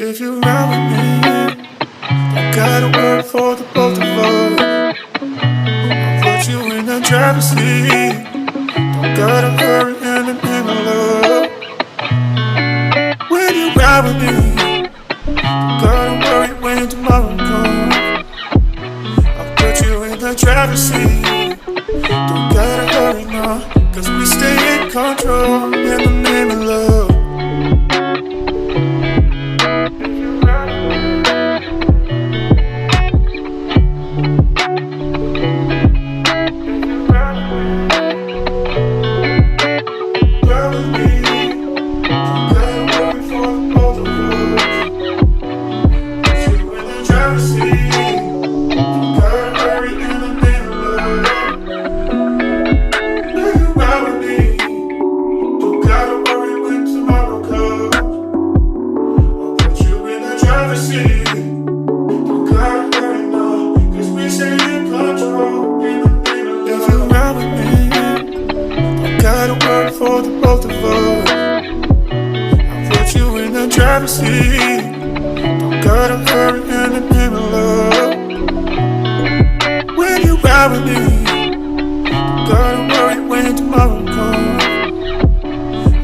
If you ride with me, don't gotta work for the both of us. I'll put you in the driver's seat. Don't gotta hurry in the name of love. When you ride with me, don't gotta worry when tomorrow comes. I'll put you in the driver's seat. Don't gotta hurry now, cause we stay in control in the name of love. For the both of us, I'll put you in the driver's seat. Don't gotta hurry in the name of love. When you ride with me, don't gotta worry when tomorrow comes.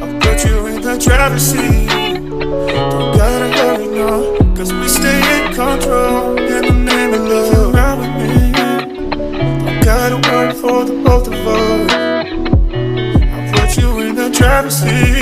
I'll put you in the driver's seat. Don't gotta hurry now, cause we stay in control in the name of love. If you ride with me, don't gotta worry for the both of us. You in the driver's seat.